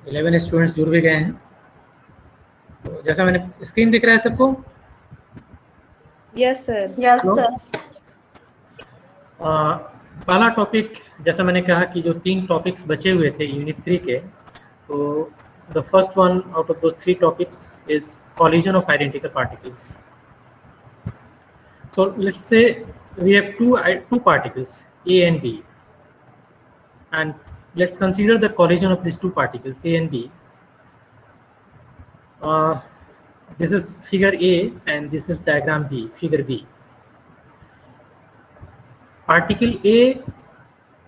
11 students जुड़ भी गए हैं। तो जैसा मैंने स्क्रीन दिख रहा है सबको? Yes sir. पहला टॉपिक, जैसा मैंने कहा कि जो 3 टॉपिक्स बचे हुए थे यूनिट 3 के, तो the first one out of those 3 topics is collision of identical particles. So let's say we have two particles, A and B, and let's consider the collision of these two particles, A and B. This is figure A and this is diagram B, figure B. Particle A,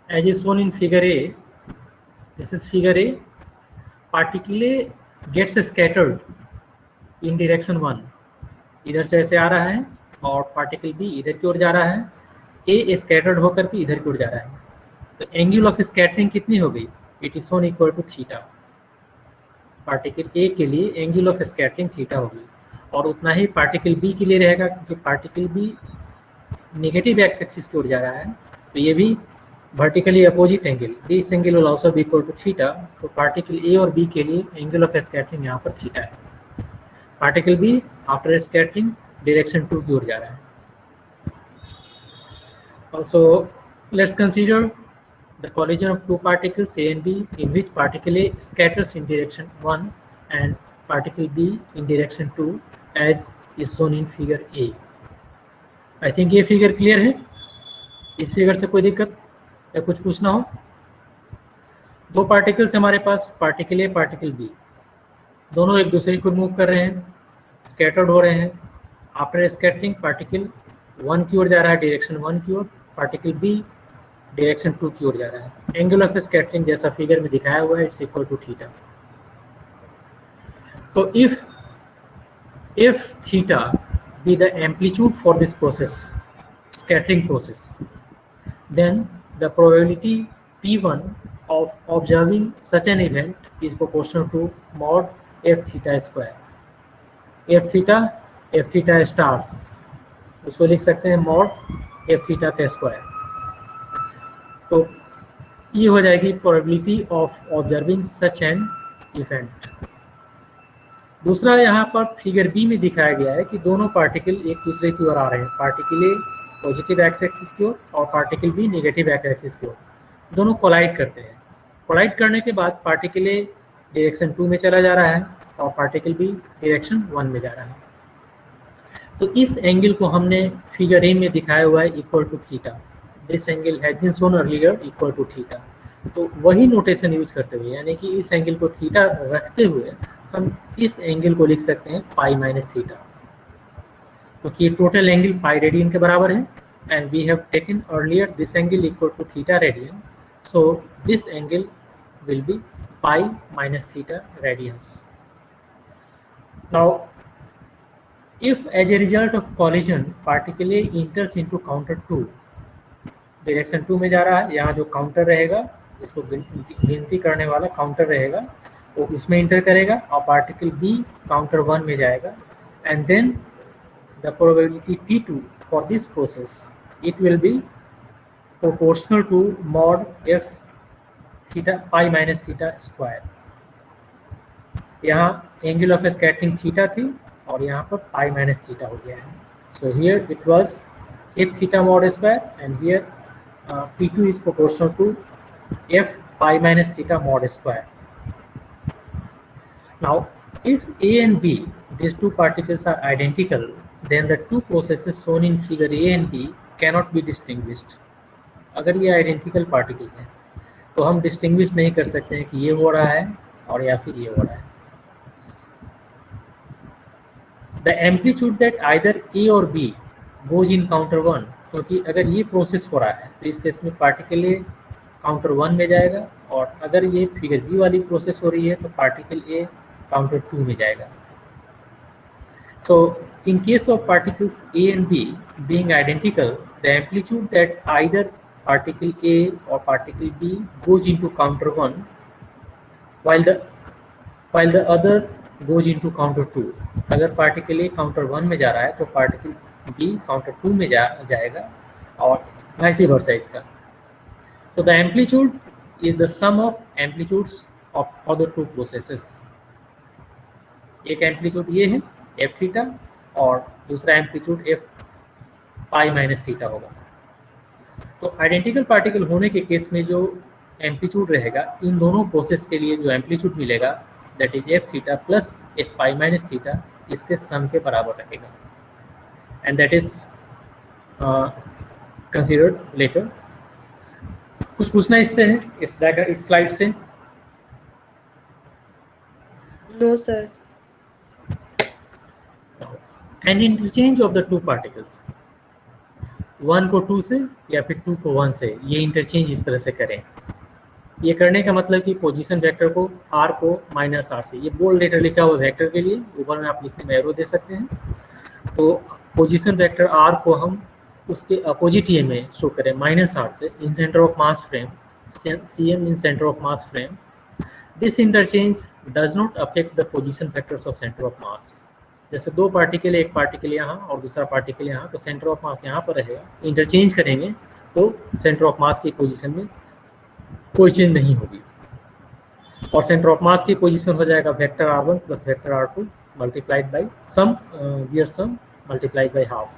as is shown in figure A, this is figure A. Particle A gets scattered in direction 1, इधर से ऐसे आ रहा है, और particle B इधर की ओर जा रहा है। A स्कैटर्ड होकर के इधर की ओर जा रहा है, तो एंगल ऑफ स्कैटरिंग कितनी हो गई? It is shown equal to theta. Particle A के लिए एंगल ऑफ स्कैटरिंग थीटा होगी, और उतना ही पार्टिकल B के लिए रहेगा, क्योंकि particle B negative x axis की ओर जा रहा है, तो ये भी vertically opposite angle, this angle will also be equal to theta. तो पार्टिकल A और B के लिए एंगल ऑफ स्कैटरिंग यहाँ पर थीटा है। Particle B after scattering direction 2 की ओर जा रहा है। Also, let's consider the collision of two particles A and B, in which particle A scatters in direction 1 and particle B in direction 2, as is shown in figure A. I think ये figure clear है। इस figure से कोई दिक्कत या कुछ पूछना हो? दो पार्टिकल्स हमारे पास, पार्टिकल A पार्टिकल B, दोनों एक दूसरे को मूव कर रहे हैं, स्कैटर्ड हो रहे हैं। आफ्टर स्कैटरिंग पार्टिकल 1 की ओर जा रहा है डायरेक्शन 1 की ओर, पार्टिकल B डायरेक्शन 2 की ओर जा रहा है। एंगल ऑफ स्कैटरिंग जैसा फिगर में दिखाया हुआ है, it's equal to theta. So if theta be the amplitude for this process, scattering process, then the probability P1 of observing such an event is proportional to mod f theta square. f theta star, उसको लिख सकते हैं mod f theta का square. तो ये हो जाएगी probability of observing such an event. दूसरा, यहाँ पर फिगर बी में दिखाया गया है कि दोनों पार्टिकल एक दूसरे की ओर आ रहे हैं, particle A positive x axis की ओर और particle B negative x axis की ओर, दोनों कोलाइड करते हैं। कोलाइड करने के बाद पार्टिकल ए डायरेक्शन 2 में चला जा रहा है और पार्टिकल बी डायरेक्शन 1 में जा रहा है। तो इस एंगल को हमने फिगर ए में दिखाया हुआ है equal to theta. This angle has been shown earlier equal to theta. तो वही नोटेशन यूज करते हुए, यानी कि इस एंगल को थीटा रखते हुए हम इस एंगल को लिख सकते हैं पाई माइनस थीटा, क्योंकि टोटल एंगल पाई रेडियन के बराबर है, and we have taken earlier this angle equal to theta radian, so this angle will be pi minus theta radians. Now if as a result of collision particle A enters into counter 2, direction 2 में जा रहा है, यहाँ जो counter रहेगा, इसको गिनती करने वाला काउंटर रहेगा, वो उसमें इंटर करेगा, और पार्टिकल B काउंटर 1 में जाएगा, and then the probability P2 for this process it will be proportional to mod f theta pi minus theta square. यहाँ एंगल ऑफ स्कैटरिंग थीटा थी और यहाँ पर पाई माइनस थीटा हो गया है। So here it was f theta mod square, and here P2 is proportional to f pi minus theta mod square. Now, if A and B, these two particles are identical, then the two processes shown in figure A and B cannot be distinguished. अगर ये identical particle है, तो हम distinguish नहीं कर सकते हैं कि ये हो रहा है और या फिर ये हो रहा है। The amplitude that either A or B goes in counter 1, क्योंकि अगर ये प्रोसेस हो रहा है तो इस केस में पार्टिकल ए काउंटर 1 में जाएगा, और अगर ये फिगर बी वाली प्रोसेस हो रही है तो पार्टिकल ए काउंटर 2 में जाएगा। So in case of particles A and B being identical, the amplitude that either particle A or particle B goes into counter 1 while the other goes into counter 2. अगर particle A counter 1 में जा रहा है तो particle B counter 2 में जाएगा, और vice versa इसका। So the amplitude is the sum of amplitudes for the two processes. एक एम्पलीट्यूड ये है एफ थीटा और दूसरा amplitude F pi minus theta होगा। तो आइडेंटिकल पार्टिकल होने के केस में जो एम्पलीट्यूड रहेगा इन दोनों प्रोसेस के लिए जो एम्पलीट्यूड मिलेगा that is f theta plus f pi minus theta इसके सम के बराबर रहेगा and that is considered later. कुछ पूछना इससे है इस स्लाइड से? No, sir. And interchange of the two particles, 1 को 2 से या फिर 2 को 1 से, ये इंटरचेंज इस तरह से करें। ये करने का मतलब कि पोजीशन वेक्टर को r को माइनस r से, ये बोल्ड लेटर लिखा हुआ वेक्टर के लिए, ऊपर में आप लिखने में एरो दे सकते हैं। तो पोजीशन वेक्टर r को हम उसके अपोजिट ये में शो करें माइनस r से in centre of mass frame, cm in centre of mass frame. This interchange does not affect the position vectors of centre of mass. जैसे दो पार्टिकल, एक पार्टिकल यहाँ और दूसरा पार्टिकल यहाँ, तो सेंटर ऑफ मास यहाँ पर रहेगा। इंटरचेंज करेंगे तो सेंटर ऑफ मास की पोजीशन में कोई चेंज नहीं होगी और सेंटर ऑफ मास की पोजीशन हो जाएगा vector r1 plus vector r2 multiplied by sum there sum multiplied by half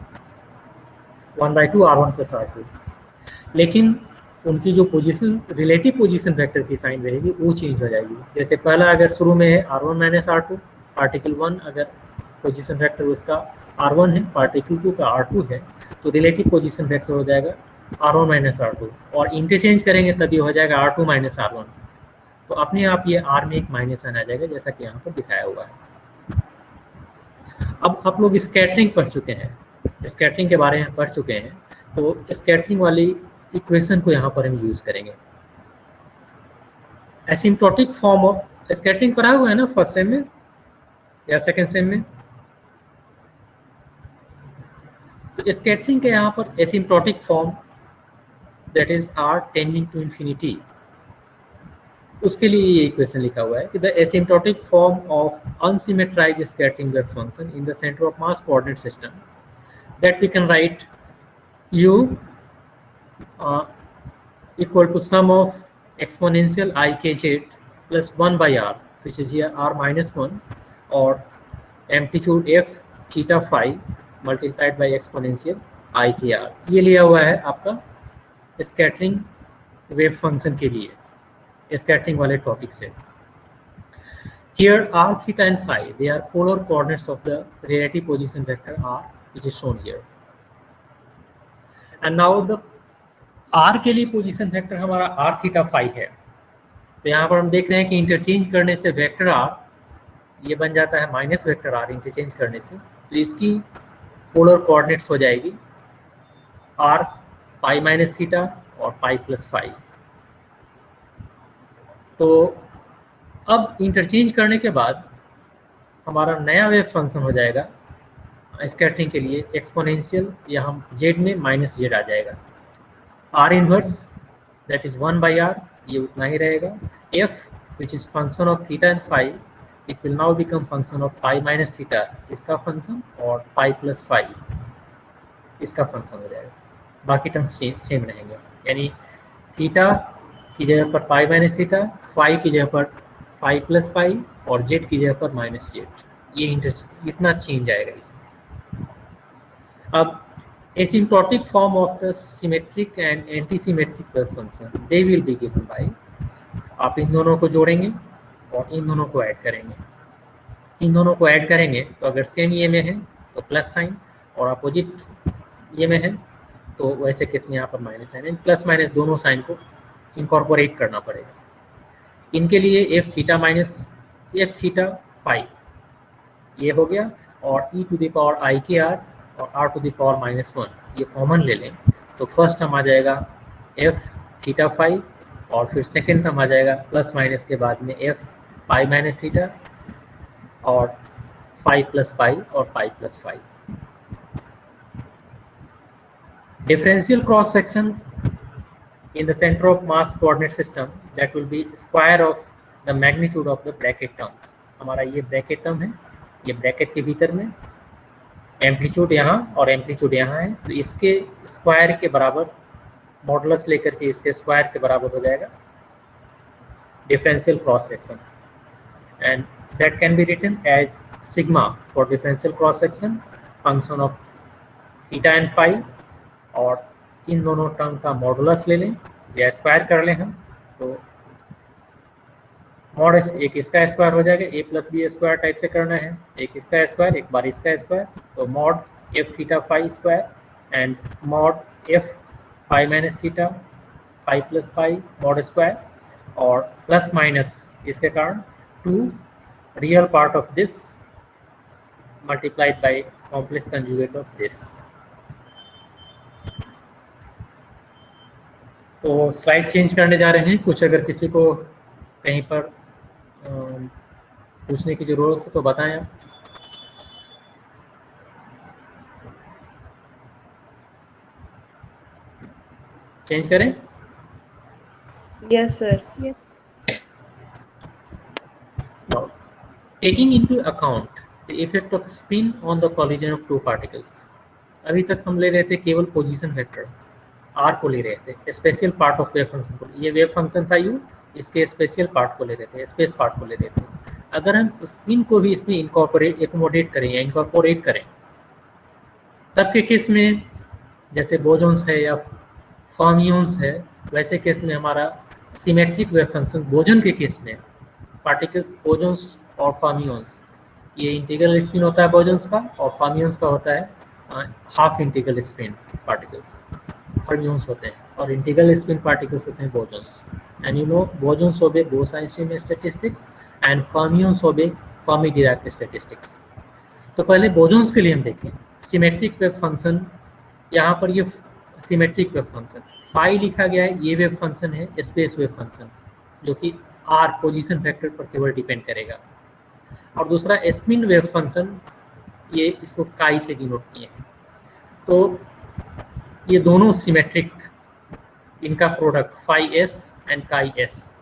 1/2 r1 plus r2। लेकिन उनकी जो पोजीशन रिलेटिव पोजीशन वेक्टर की साइन रहेगी वो चेंज हो जाएगी। जैसे पहला अगर शुरू में है r1 माइनस r2, पार्टिकल 1 अगर पोजीशन वेक्टर उसका r1 है, पार्टिकल 2 का r2 है, तो रिलेटिव पोजीशन वेक्टर हो जाएगा r1 माइनस r2 और इंटरचेंज करेंगे तभी हो जाएगा r2 माइनस r1। तो अपने आप ये r में एक माइनस साइन आ जाएगा जैसा कि यहाँ पर दिखाया हुआ है। अब आप लोग स्कैटरिंग पढ़ चुके हैं, स्कैटरिंग के बारे में पढ़ चुके हैं, तो स्कैटरिंग वाली इक्वेशन को यहाँ पर हम यूज करेंगे। एसिम्प्टोटिक फॉर्म ऑफ स्कैटरिंग पढ़ा हुआ है ना फर्स्ट सेम में या सेकेंड सेम में? तो स्कैटरिंग के यहाँ पर asymptotic form that is r tending to infinity, उसके लिए ये इक्वेशन लिखा हुआ है कि the asymptotic form of unsymmetrized scattering wave function in the centre of mass coordinate system that we can write u equal to sum of exponential ikz plus 1 by r which is here r minus 1 or amplitude f theta phi multiplied by exponential ikr। ये लिया हुआ है आपका scattering wave function के लिए scattering वाले topic से। Here r theta and phi they are polar coordinates of the relative position vector r which is shown here and now the r के लिए पोजीशन वेक्टर हमारा r थीटा फाई है। तो यहाँ पर हम देख रहे हैं कि इंटरचेंज करने से वेक्टर r ये बन जाता है माइनस वेक्टर r इंटरचेंज करने से, तो इसकी पोलर कोऑर्डिनेट्स हो जाएगी r पाई माइनस थीटा और पाई प्लस फाई। तो अब इंटरचेंज करने के बाद हमारा नया वेव फंक्शन हो जाएगा स्कैटरिंग के लिए एक्सपोनेंशियल, यहाँ z में माइनस z आ जाएगा। r inverse that is 1 by r, ये उतना ही रहेगा। f which is function of theta and phi it will now become function of pi minus theta इसका फंक्शन और पाई प्लस फाई इसका फंक्शन हो जाएगा। बाकी टर्म सेम रहेंगे, यानी थीटा की जगह पर पाई माइनस थीटा, फाई की जगह पर फाई प्लस पाई और जेड की जगह पर माइनस जेड। ये इतना चेंज आएगा इसमें। अब asymptotic form of the symmetric and anti-symmetric wave function they will be given by, आप इन दोनों को जोड़ेंगे और इन दोनों को ऐड करेंगे। इन दोनों को ऐड करेंगे तो अगर सेम ये में है तो प्लस साइन और अपोजिट ये में है तो वैसे केस में यहाँ पर माइनस साइन, प्लस माइनस दोनों साइन को इनकॉर्पोरेट करना पड़ेगा। इनके लिए f theta minus f theta phi ये हो गया और e to the power i k r और r to the power minus 1 ये कॉमन ले लें तो फर्स्ट टर्म आ जाएगा f थीटा फाई और फिर सेकेंड टर्म आ जाएगा प्लस माइनस के बाद में f पाई माइनस थीटा और पाई प्लस पाई और pi plus phi. Differential cross section in the center of mass coordinate system that will be square of the magnitude of the bracket terms। हमारा ये bracket term है, ये bracket के भीतर में amplitude यहाँ और एम्पलीट्यूड यहाँ है, तो इसके स्क्वायर के बराबर मॉडुलस लेकर के इसके स्क्वायर के बराबर हो जाएगा differential cross section, and that can be written as sigma for differential cross section function of थीटा एंड फाई, और इन दोनों टर्म का मॉडुलस ले लें या स्क्वायर कर लें हम, तो मॉड एक इसका स्क्वायर हो जाएगा, ए प्लस बी स्क्वायर टाइप से करना है, एक इसका स्क्वायर एक बार इसका स्क्वायर, तो mod f theta phi square and mod f phi minus theta phi plus phi mod square, और प्लस माइनस इसके कारण 2 real part of this multiplied by complex conjugate of this. तो स्लाइड चेंज करने जा रहे हैं, कुछ अगर किसी को कहीं पर पूछने की जरूरत हो तो बताएं आप। चेंज करें? Yes sir. Taking into account the effect off spin on the collision of two particles. अभी तक हम ले रहे थे केवल पोजीशन वेक्टर आर को ले रहे थे, special part of wave function को, ये वेव फंक्शन था यू, इसके स्पेशल पार्ट को ले रहे थे, स्पेस पार्ट को ले रहे थे। अगर हम स्पिन को भी इसमें इनकॉर्पोरेट एकोमोडेट करें या इनकॉर्पोरेट करें, तब के केस में जैसे बोजोन्स है या फर्मियोन्स है, वैसे केस में हमारा सिमेट्रिक वेव फंक्शन बोजोन के केस में पार्टिकल्स बोजोन्स और फर्मियोन्स, ये इंटीग्रल स्पिन होता है बोजोन्स का, और फर्मियोन्स का होता है half integral spin particles fermions होते हैं, और इंटीग्रल स्पिन पार्टिकल्स होते हैं bosons. And you know bosons obey Bose Einstein statistics and fermions obey Fermi Dirac statistics. तो पहले बोजोन्स के लिए हम देखें सिमेट्रिक वेव फंक्शन। यहाँ पर ये सिमेट्रिक वेव फंक्शन फाई लिखा गया है, ये वेव फंक्शन है स्पेस वेव फंक्शन, जो कि आर पोजीशन फैक्टर पर केवल डिपेंड करेगा, और दूसरा स्पिन वेव फंक्शन ये इसको काई से डिनोट किए हैं। तो ये दोनों सिमेट्रिक, इनका प्रोडक्ट फाई एस एंड काई एस,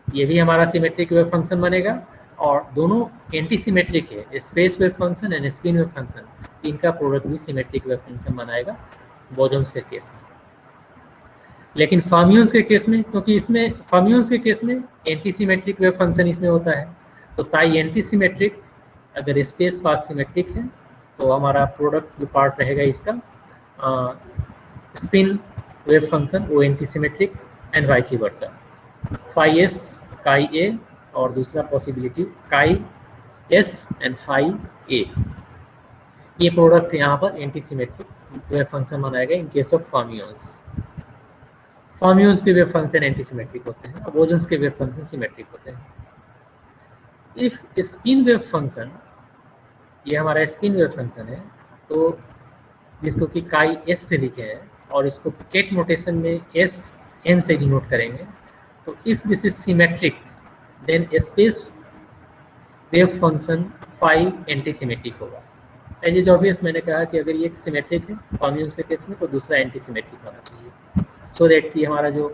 ये भी हमारा सिमेट्रिक वेव फंक्शन बनेगा, और दोनों एंटी सिमेट्रिक है, space wave function and spin wave function, इनका प्रोडक्ट भी सिमेट्रिक वेव फंक्शन बनाएगा बोजोन्स के केस में। लेकिन फर्मियोन्स के केस में, क्योंकि इसमें फर्मियोन्स के केस में एंटी सिमेट्रिक वेव फंक्शन इसमें होता है, तो साई एंटी सिमेट्रिक, अगर स्पेस पाथ सिमेट्रिक है तो हमारा प्रोडक्ट जो पार्ट रहेगा इसका स्पिन वेव फंक्शन वो anti symmetric and vice versa, phi s chi a, और दूसरा पॉसिबिलिटी काई एस एंड फाई ए, ये प्रोडक्ट यहाँ पर एंटी सिमेट्रिक वेव फंक्शन बनाएगा इन केस ऑफ फर्मियोन्स। फर्मियोन्स के वेव फंक्शन एंटी सिमेट्रिक होते हैं, बोजोन्स के वेव फंक्शन सिमेट्रिक होते हैं। इफ स्पिन वेव फंक्शन, ये हमारा स्पिन वेव फंक्शन है, तो जिसको कि काई एस से लिखे हैं, और इसको केट नोटेशन में एस एम से डिनोट करेंगे, तो if this is symmetric then space wave function phi anti symmetric होगा। एज इज ऑब्वियस, मैंने कहा कि अगर ये सिमेट्रिक है फर्मियोन्स के केस में, तो दूसरा एंटी सिमेट्रिक होना चाहिए, सो दैट कि हमारा जो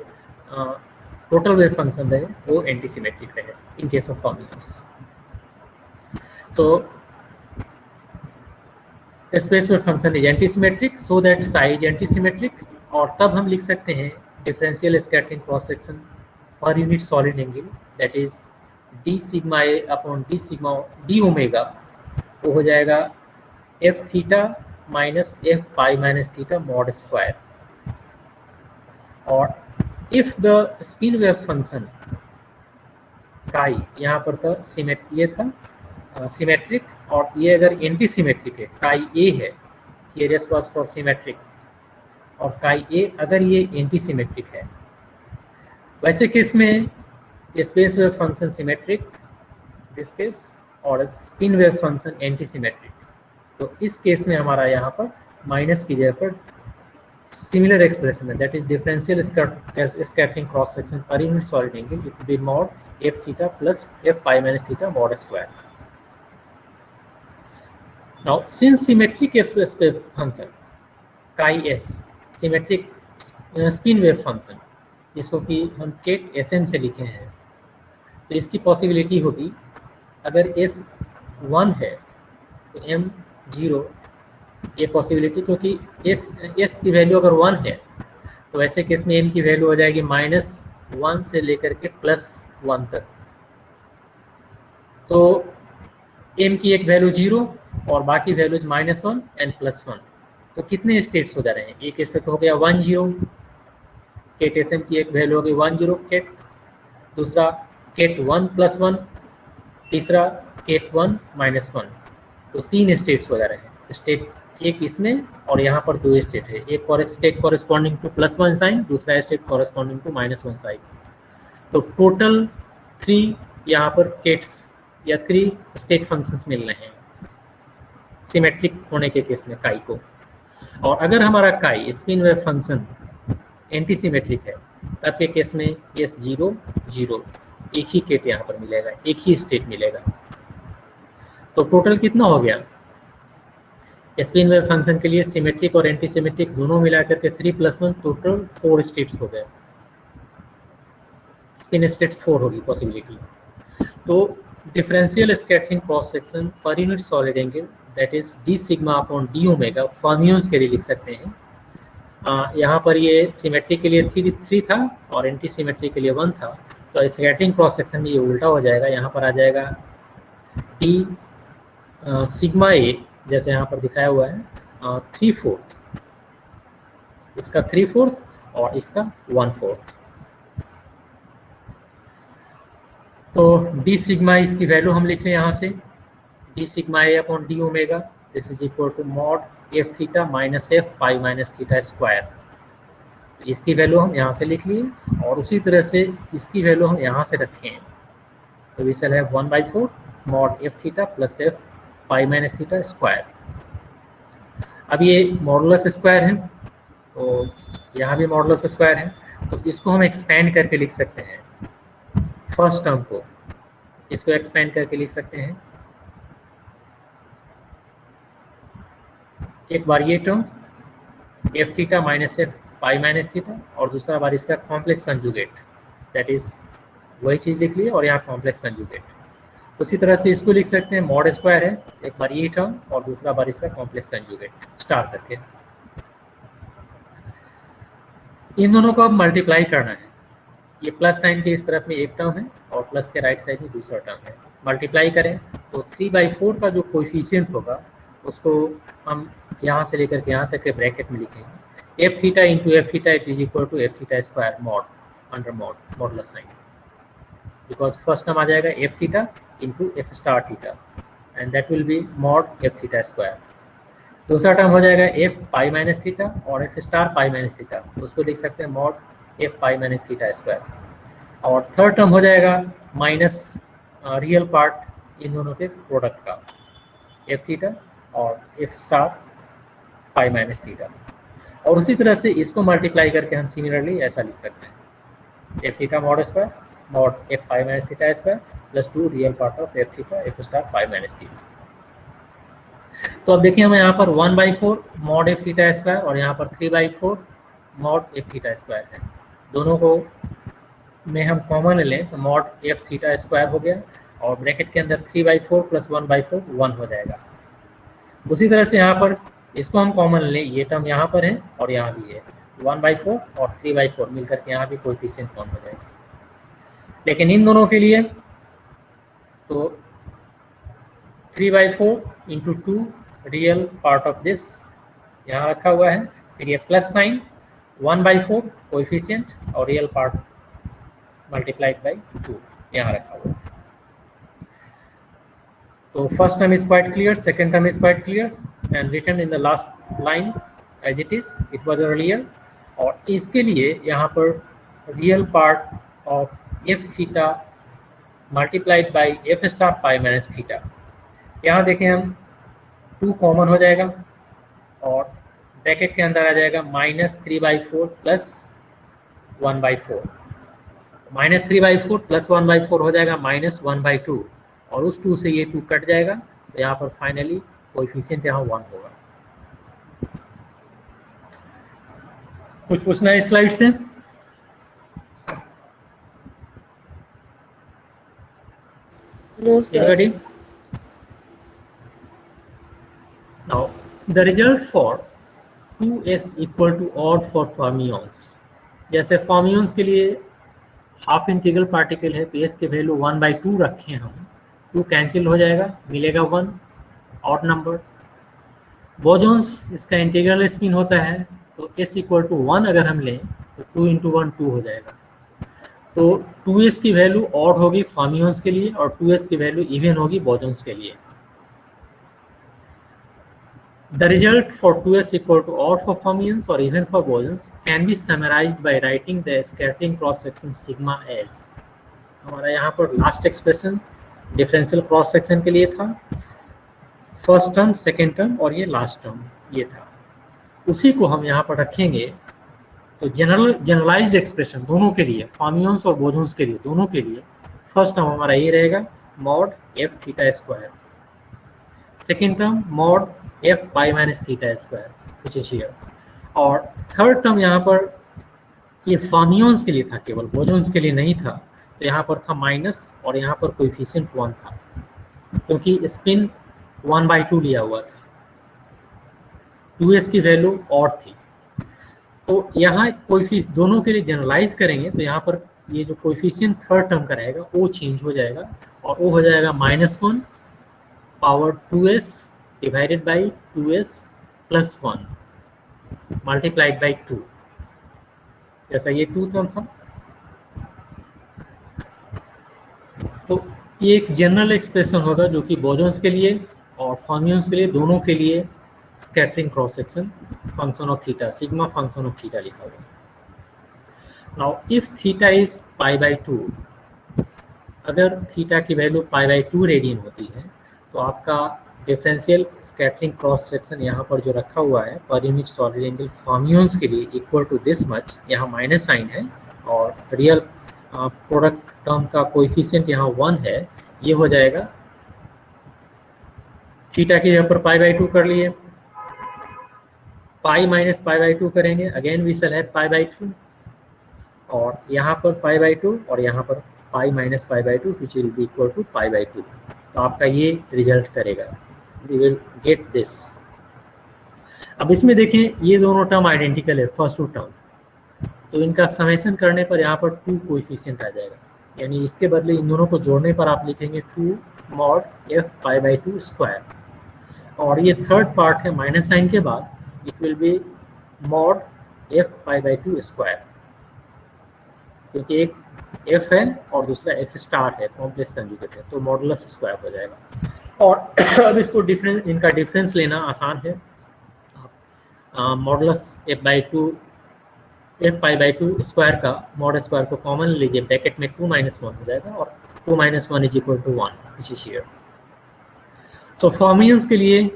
टोटल वेव फंक्शन रहे वो एंटी सिमेट्रिक रहे in case of fermions. So space wave function is anti symmetric, so that psi is anti symmetric, और तब हम लिख सकते हैं differential scattering cross section per unit solid angle, that is D sigma A upon D sigma D omega, वो हो जाएगा F theta minus F pi minus theta mod square. और if the spin wave function chi, यहाँ पर था ये था symmetric, और ये अगर एंटी सिमेट्रिक है, काई ए है, ये रेस वाज फॉर सिमेट्रिक, और काई ए अगर ये एंटी सिमेट्रिक है, वैसे केस में space wave function symmetric this case, और spin wave function anti symmetric. तो इस केस में हमारा यहाँ पर माइनस की जगह पर सिमिलर एक्सप्रेशन है, that is differential scattering cross section per unit solid angle, it will be mod f theta plus f pi minus theta mod square. Now, since symmetric space wave function chi s, symmetric spin wave function, जिसको कि हम cat S N से लिखे हैं, तो इसकी possibility होगी अगर s 1 है तो m 0, ये पॉसिबिलिटी, क्योंकि s की वैल्यू अगर 1 है तो ऐसे केस में m की वैल्यू हो जाएगी -1 से लेकर के +1 1 तक। तो m की एक वैल्यू 0 और बाकी वैल्यूज -1 एंड +1। तो कितने स्टेट्स हो जा रहे हैं? एक स्टेट हो गया 1 0, केट एस एम की एक वैल्यू होगी 1 0 केट, दूसरा केट 1 +1, तीसरा केट 1 -1। तो 3 स्टेट्स हो जा रहे हैं। स्टेट एक इसमें और यहाँ पर 2 स्टेट है, एक स्टेट कॉरेस्पॉन्डिंग टू +1 साइन, दूसरा स्टेट कॉरेस्पॉन्डिंग टू -1 साइन। तो टोटल 3 यहाँ पर केट्स या 3 स्टेट फंक्शंस मिल रहे हैं सिमेट्रिक होने के केस में काई को। और अगर हमारा काई spin wave function anti symmetric है तब के केस में एस 0 0 एक ही केट यहाँ पर मिलेगा, एक ही स्टेट मिलेगा। तो टोटल कितना हो गया? स्पिन वेव फंक्शन के लिए सिमेट्रिक और एंटी सिमेट्रिक दोनों मिलाकर के 3 + 1 टोटल 4 स्टेट्स हो गए। स्पिन स्टेट्स 4 होगी पॉसिबिलिटी। तो differential scattering cross section per unit solid angle that is d sigma upon d omega fermions के लिए लिख सकते हैं। यहाँ पर ये सिमेट्री के लिए 3 था और एंटी सिमेट्री के लिए 1 था। तो स्कैटरिंग क्रॉस सेक्शन में ये उल्टा हो जाएगा, यहाँ पर आ जाएगा d सिग्मा ए, जैसे यहाँ पर दिखाया हुआ है 3/4, इसका 3/4 और इसका 1/4। तो d सिग्मा इसकी वैल्यू हम लिख रहे हैं यहाँ से, d sigma A upon d omega this is equal to mod f theta minus f pi minus theta square. इसकी वैल्यू हम यहाँ से लिख लिए और उसी तरह से इसकी वैल्यू हम यहाँ से रखें। तो we shall have 1/4 mod f theta plus f pi minus theta square. अब ये मॉडुलस स्क्वायर है तो यहाँ भी मॉडुलस स्क्वायर है, तो इसको हम एक्सपेंड करके लिख सकते हैं। फर्स्ट टर्म को इसको एक्सपेंड करके लिख सकते हैं। एक बार ये term f theta minus f pi minus theta और दूसरा बार इसका कॉम्प्लेक्स कंजुगेट, दैट इज वही चीज़ लिख ली और यहाँ कॉम्प्लेक्स कंजुगेट। उसी तरह से इसको लिख सकते हैं, मॉड स्क्वायर है, एक बार ये टर्म और दूसरा बार इसका कॉम्प्लेक्स कंजुगेट स्टार करके। इन दोनों को अब मल्टीप्लाई करना है। ये प्लस साइन के इस तरफ में एक टर्म है और प्लस के राइट साइड में दूसरा टर्म है। मल्टीप्लाई करें तो 3/4 का जो कोएफिशिएंट होगा उसको हम यहाँ से लेकर के यहाँ तक के ब्रैकेट में लिखेंगे। f theta into F theta it is equal to f theta square mod under mod modulus sign, because first term आ जाएगा f theta into f star theta and that will be mod f theta square. दूसरा term हो जाएगा f pi minus theta और f star pi minus theta, उसको लिख सकते हैं mod f pi minus theta square. और थर्ड टर्म हो जाएगा माइनस रियल पार्ट इन दोनों के प्रोडक्ट का, f थीटा और f star pi minus theta. और उसी तरह से इसको मल्टीप्लाई करके हम सिमिलरली ऐसा लिख सकते हैं, f theta mod square mod f pi minus theta square plus 2 real part of f theta f star pi minus theta. तो अब देखिए हमें यहाँ पर 1/4 मॉड f थीटा स्क्वायर और यहाँ पर 3/4 मॉड f थीटा स्क्वायर है। दोनों को में हम कॉमन लें तो मॉड f थीटा स्क्वायर हो गया और ब्रैकेट के अंदर 3/4 प्लस 1/4 1 हो जाएगा। उसी तरह से यहाँ पर इसको हम कॉमन लें, ये टर्म यहाँ पर है और यहाँ भी है, 1/4 और 3/4 मिलकर के यहाँ भी कोएफिशिएंट कॉमन हो जाएगा। लेकिन इन दोनों के लिए तो 3/4 into 2 real part of this यहाँ रखा हुआ है, फिर ये प्लस साइन 1/4 कोएफिशिएंट और रियल पार्ट मल्टीप्लाइड बाई 2 यहाँ रखा हुआ है। तो first term is quite clear, second term is quite clear and written in the last line as it is, it was earlier। और इसके लिए यहाँ पर real part of f theta multiplied by f star pi minus theta, यहाँ देखें हम 2 common हो जाएगा और ब्रैकेट के अंदर आ जाएगा -3/4 प्लस 1/4, -3/4 प्लस 1/4 हो जाएगा -1/2 और उस 2 से ये 2 कट जाएगा, तो यहाँ पर फाइनली कोएफिशिएंट यहाँ 1 होगा। कुछ पूछना है इस स्लाइड से? No, sir. Now the result for 2s equal to odd for fermions, जैसे fermions के लिए हाफ इंटीग्रल पार्टिकल है तो एस की वैल्यू 1/2 रखें हम, 2 कैंसिल हो जाएगा, मिलेगा 1 ऑड नंबर। बोजॉन्स इसका इंटीग्रल स्पिन होता है तो s इक्वल टू 1 अगर हम लें तो 2 इंटू 1 2 हो जाएगा। तो 2s की वैल्यू ऑड होगी फर्मियंस के लिए और 2s की वैल्यू इवन होगी बोजॉन्स के लिए। The result for 2s equal to odd for fermions or even for bosons can be summarized by writing the scattering cross section sigma as। हमारा यहाँ पर last expression differential cross section के लिए था, first term, second term और ये last term ये था, उसी को हम यहाँ पर रखेंगे। तो जनरलाइज्ड एक्सप्रेशन दोनों के लिए, फर्मियंस और बोसॉन्स के लिए, दोनों के लिए फर्स्ट टर्म हमारा ये रहेगा mod f theta square, second term mod F pi minus theta square which is here, और थर्ड टर्म यहाँ पर ये फर्मियंस के लिए था, केवल बोसॉन्स के लिए नहीं था। तो यहाँ पर था माइनस और यहाँ पर कोएफिशिएंट 1 था क्योंकि स्पिन 1/2 लिया हुआ था, 2s की वैल्यू ऑड थी। तो यहाँ कोएफिशिएंट दोनों के लिए जनरलाइज करेंगे तो यहाँ पर ये जो कोएफिशिएंट थर्ड टर्म का रहेगा वो चेंज हो जाएगा और वो हो जाएगा -1 power 2s divided by 2s plus 1 multiplied by 2, जैसा ये 2 टर्म था। तो ये एक जनरल एक्सप्रेशन होगा जो कि बोसॉन्स के लिए और फर्मियंस के लिए, दोनों के लिए scattering cross section function of theta, sigma function of theta लिखा हुआ। नाउ इफ थीटा इज π/2, अगर थीटा की वैल्यू π/2 रेडियन होती है तो आपका डिफरेंशियल स्कैटरिंग क्रॉस सेक्शन यहाँ पर जो रखा हुआ है पर यूनिट सॉलिड एंगल फर्मियंस के लिए इक्वल टू दिस मच, यहाँ माइनस साइन है और रियल प्रोडक्ट टर्म का कोएफिशिएंट यहाँ 1 है, ये हो जाएगा थीटा की जगह पर π/2 कर लिए, पाई माइनस π/2 करेंगे, अगेन वी शैल हैव π/2 और यहाँ पर π/2 और यहाँ पर pi minus π/2 which will be equal to π/2। तो आपका ये रिजल्ट करेगा, वी विल गेट दिस। अब इसमें देखें ये दोनों टर्म आइडेंटिकल है, फर्स्ट टू टर्म, तो इनका समेशन करने पर यहाँ पर 2 कोएफिशिएंट आ जाएगा, यानी इसके बदले इन दोनों को जोड़ने पर आप लिखेंगे 2 मॉड एफ π/2 स्क्वायर, और ये थर्ड पार्ट है माइनस साइन के बाद, it will be mod F π/2 square, क्योंकि एक एफ है और दूसरा एफ स्टार है, कॉम्प्लेक्स कंजुगेट है, तो मॉडुलस स्क्वायर हो जाएगा। और अब इसको डिफरेंस, इनका डिफरेंस लेना आसान है, मॉडुलस एफ π/2 स्क्वायर का मॉड स्क्वायर को कॉमन लीजिए, ब्रैकेट में 2 - 1 हो जाएगा और 2 - 1 is equal to 1 which is here. So fermions के लिए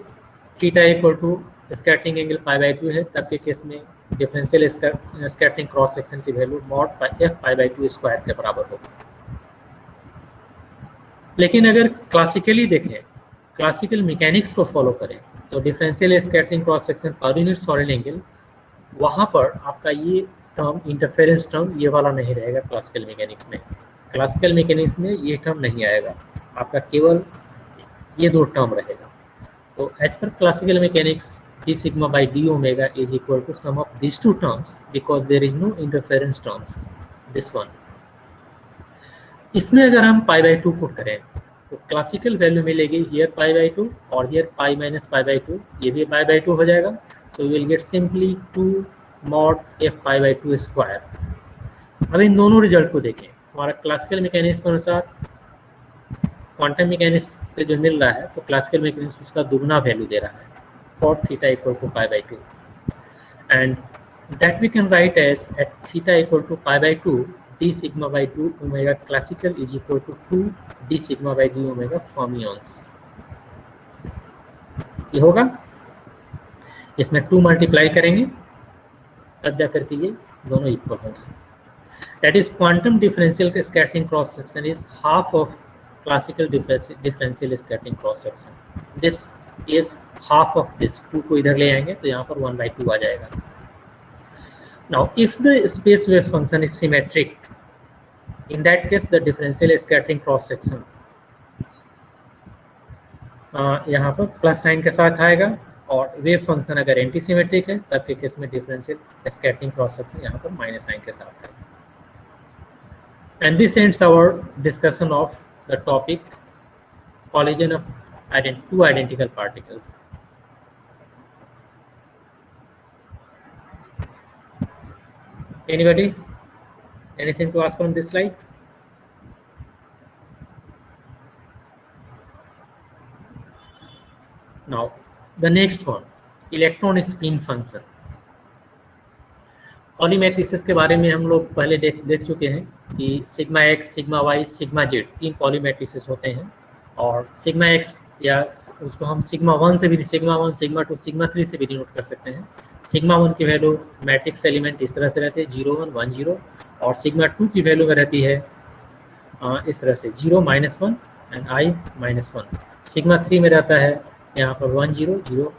theta equal to scattering angle π/2 है, तब के केस में डिफरेंशियल स्कैटरिंग क्रॉस सेक्शन की वैल्यू मॉड एफ π/2 स्क्वायर के बराबर होगी। लेकिन अगर क्लासिकली देखें, क्लासिकल मैकेनिक्स को फॉलो करें तो differential scattering cross section per unit solid angle, वहाँ पर आपका ये टर्म इंटरफेरेंस टर्म ये वाला नहीं रहेगा। क्लासिकल मैकेनिक्स में, क्लासिकल मैकेनिक्स में ये टर्म नहीं आएगा, आपका केवल ये 2 टर्म रहेगा। तो as per classical mechanics d sigma by d omega is equal to sum of these 2 terms because there is no interference terms, this one। इसमें अगर हम π/2 पुट करें तो क्लासिकल वैल्यू मिलेगी हियर π/2 और हियर पाई माइनस π/2, ये भी π/2 हो जाएगा। So we will get simply 2 mod F π/2 square. अब इन दोनों रिजल्ट को देखें, हमारा क्लासिकल मैकेनिक्स के अनुसार क्वांटम मैकेनिक्स से जो मिल रहा है तो क्लासिकल मैकेनिक्स उसका दुगना वैल्यू दे रहा है, for theta equal to π/2, and that we can write as at theta equal to π/2 d sigma by 2 omega classical is equal to 2 d sigma by d omega fermions। ये होगा, इसमें 2 multiply करेंगे तब जा करके ये दोनों इक्वल होंगे। That is quantum differential scattering cross section is half of classical differential scattering cross section, this is half of this। 2 को इधर ले आएंगे तो यहाँ पर 1/2 आ जाएगा। Now if the space wave function is symmetric, in that case the differential scattering cross section यहाँ पर प्लस साइन के साथ आएगा, और वेव फंक्शन अगर एंटी सिमेट्रिक है तब के केस में डिफरेंशियल स्कैटरिंग क्रॉस सेक्शन यहाँ पर माइनस साइन के साथ आएगा। And this ends our discussion of the topic collision of two identical particles. Anybody? Anything to ask from this slide? Now, the next one, electron spin function. Pauli matrices के बारे में हम लोग पहले देख चुके हैं कि sigma x, sigma Y, sigma z 3 Pauli matrices होते हैं. और सिग्मा एक्स या उसको हम सिग्मा 1 से भी, सिग्मा 1, सिग्मा 2, सिग्मा 3 से भी डिनोट कर सकते हैं. सिग्मा 1 की वैल्यू मैट्रिक्स एलिमेंट इस तरह से रहते हैं 0 1 1 0, और सिग्मा 2 की वैल्यू में रहती है इस तरह से 0 -1 एंड i -1. सिग्मा 3 में रहता है यहाँ पर 1 0 0.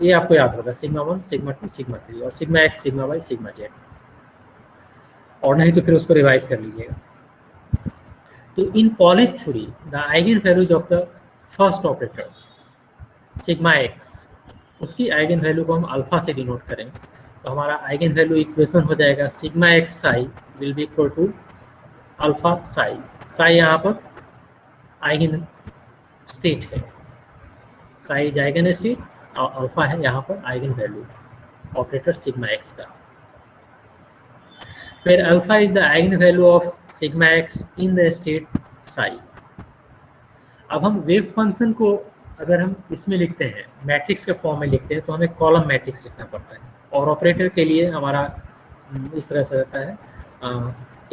ये आपको याद होगा, सिग्मा 1, सिग्मा 2, सिग्मा 3, और sigma x, sigma Y, sigma Z. और नहीं तो फिर उसको रिवाइज कर लीजिएगा. तो in Pauli's theory the eigen values of the first operator sigma X, उसकी आइगन वैल्यू को हम अल्फा से डिनोट करें. तो हमारा आइगन वैल्यू इक्वेशन हो जाएगा sigma x psi will be equal to alpha psi. Psi यहाँ पर आइगन स्टेट है, साई इज आइगन स्टेट, और अल्फा है यहाँ पर eigen value operator sigma x का. फिर alpha is the eigen value of sigma x in the state psi. अब हम वेव फंक्शन को अगर हम इसमें लिखते हैं, मैट्रिक्स के फॉर्म में लिखते हैं, तो हमें कॉलम मैट्रिक्स लिखना पड़ता है. और ऑपरेटर के लिए हमारा इस तरह से रहता है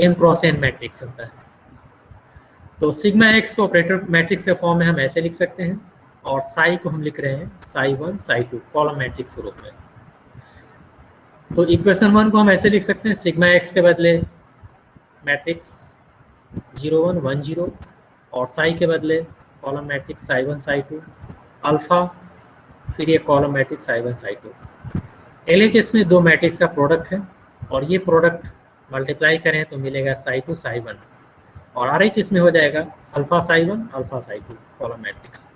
m क्रॉस n मैट्रिक्स होता है. तो सिग्मा एक्स ऑपरेटर मैट्रिक्स के फॉर्म में हम ऐसे लिख सकते हैं, और साई को हम लिख रहे हैं साई 1 साई 2 कॉलम मैट्रिक्स के रूप में. तो इक्वेशन 1 को हम ऐसे लिख सकते हैं, सिग्मा एक्स के बदले मैट्रिक्स 0 1 1 0, और साई के बदले column matrix Sai 1 Sai 2, alpha, फिर ये column matrix Sai 1 Sai 2. LHS में 2 मैट्रिक्स का प्रोडक्ट है, और ये प्रोडक्ट मल्टीप्लाई करें तो मिलेगा साई 2 साई 1, और RHS में हो जाएगा alpha psi 1 alpha psi 2 column matrix.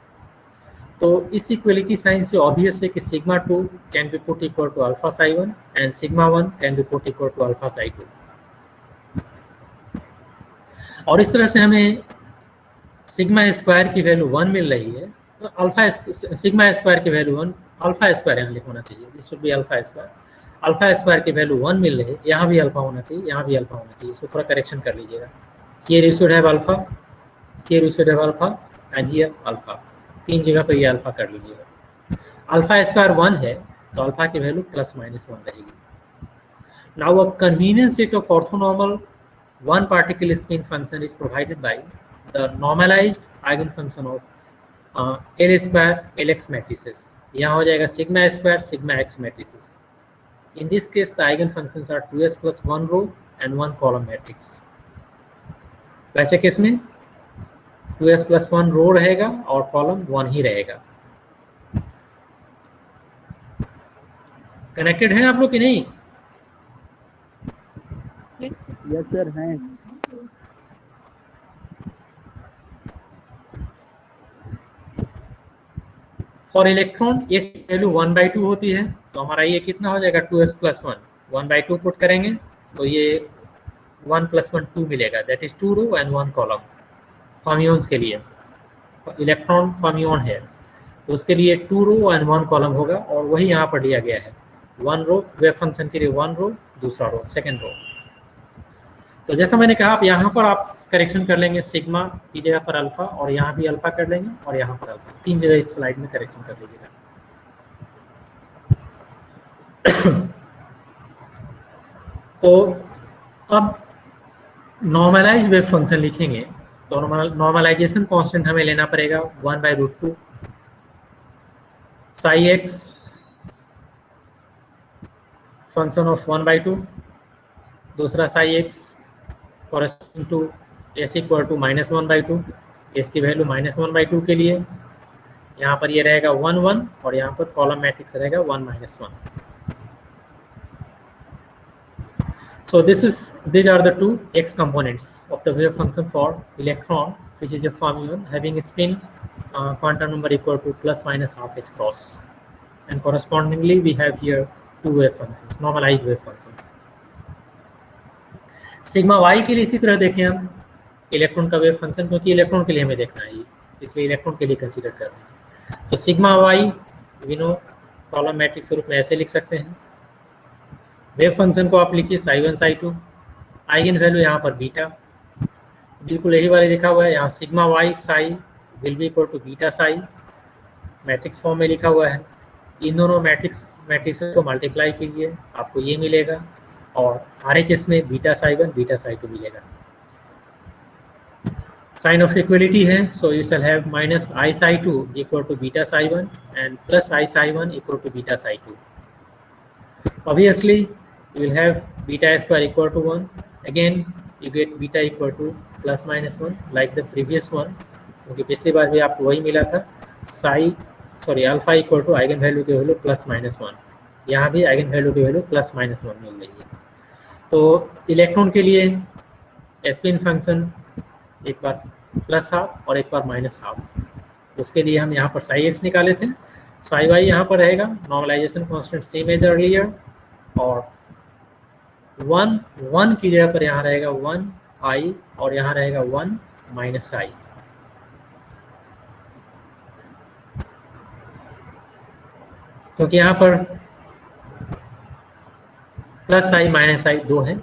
तो इस इक्वलिटी साइन से ऑब्वियस है कि sigma 2 can be put equal to alpha psi 1 and sigma 1 can be put equal to alpha psi 2. और इस तरह से हमें सिग्मा स्क्वायर की वैल्यू 1 मिल रही है, तो अल्फा सिग्मा स्क्वायर की वैल्यू 1, अल्फा स्क्वायर यहाँ लिखना चाहिए, this should be alpha square. Alpha square की वैल्यू 1 मिल रही है, यहाँ भी अल्फा होना चाहिए, यहाँ भी अल्फा होना चाहिए. इसको थोड़ा करेक्शन कर लीजिएगा. Here you should have alpha, here you should have alpha, and here alpha. 3 जगह पर ये अल्फा कर लीजिएगा. अल्फा स्क्वायर 1 है, तो अल्फा की वैल्यू +-1 रहेगी. Now a convenient set of orthonormal one particle spin function is provided by the normalized eigenfunction of L square Lx matrices. यहाँ हो जाएगा sigma square sigma x matrices. In this case the eigenfunctions are 2s plus 1 row and 1 column matrix. वैसे case में 2s plus 1 रो रहेगा और column 1 ही रहेगा. Connected है आप लोग कि नहीं? यस सर हैं. फॉर इलेक्ट्रॉन ये वैल्यू 1/2 होती है, तो हमारा ये कितना हो जाएगा 2s plus 1. 1/2 पुट करेंगे तो ये 1 + 1 2 मिलेगा, that is 2 row and 1 column. Fermions के लिए इलेक्ट्रॉन फर्मियन है, तो उसके लिए 2 रो एंड 1 कॉलम होगा, और वही यहाँ पर दिया गया है. 1 रो वेव फंक्शन के लिए 1 रो, दूसरा रो सेकेंड रो. तो जैसा मैंने कहा, आप यहाँ पर आप करेक्शन कर लेंगे, सिग्मा की जगह पर अल्फा, और यहाँ भी अल्फा कर लेंगे, और यहाँ पर अल्फा. 3 जगह इस स्लाइड में करेक्शन कर लीजिएगा. तो अब नॉर्मलाइज वेव फंक्शन लिखेंगे, तो नॉर्मलाइजेशन कांस्टेंट हमें लेना पड़ेगा 1/√2 साई एक्स फंक्शन ऑफ 1/2, दूसरा psi x corresponding to s equal to -1/2. s की वैल्यू -1/2 के लिए यहाँ पर ये रहेगा 1 1, और यहाँ पर कॉलम मैट्रिक्स रहेगा 1 -1. So these are the 2 x components of the wave function for electron, which is a fermion having a spin quantum number equal to ±12 h cross, and correspondingly we have here 2 wave functions, normalized wave functions. Sigma y के लिए इसी तरह देखें हम electron का wave function, क्योंकि electron के लिए हमें देखना है, इसलिए इलेक्ट्रॉन के लिए कंसीडर कर रहे हैं। तो sigma y we know column matrix के रूप में ऐसे लिख सकते हैं। वेव फंक्शन को आप लिखिए साई 1 साई 2, आइगन वैल्यू यहाँ पर बीटा, बिल्कुल यही वाले लिखा हुआ है यहाँ, sigma y psi will be equal to beta psi, matrix form में लिखा हुआ है। इन दोनों मैट्रिक्स को मल्टीप्लाई कीजिए, आपको ये मिलेगा, और RHS में बीटा साई 1 बीटा साई 2 मिलेगा। साइन ऑफ इक्वलिटी है, so you shall have minus i psi 2 equal to beta psi 1 and plus i psi 1 equal to beta psi 2। Obviously, you will have beta square equal to 1. Again, you get beta equal to plus minus 1 like the previous one. क्योंकि पिछली बार भी आपको वही मिला था, alpha equal to eigen value की value plus minus 1। यहाँ भी आइगन वैल्यू की वैल्यू प्लस माइनस 1 मिल रही है। तो इलेक्ट्रॉन के लिए स्पिन फंक्शन एक बार प्लस हाफ और एक बार माइनस हाफ, उसके लिए हम यहाँ पर साई एक्स निकाले थे। साई वाई यहाँ पर रहेगा, normalization constant same as earlier, और 1 की जगह पर यहाँ रहेगा 1 आई और यहाँ रहेगा 1 माइनस आई। क्योंकि यहाँ पर प्लस आई माइनस आई 2 है।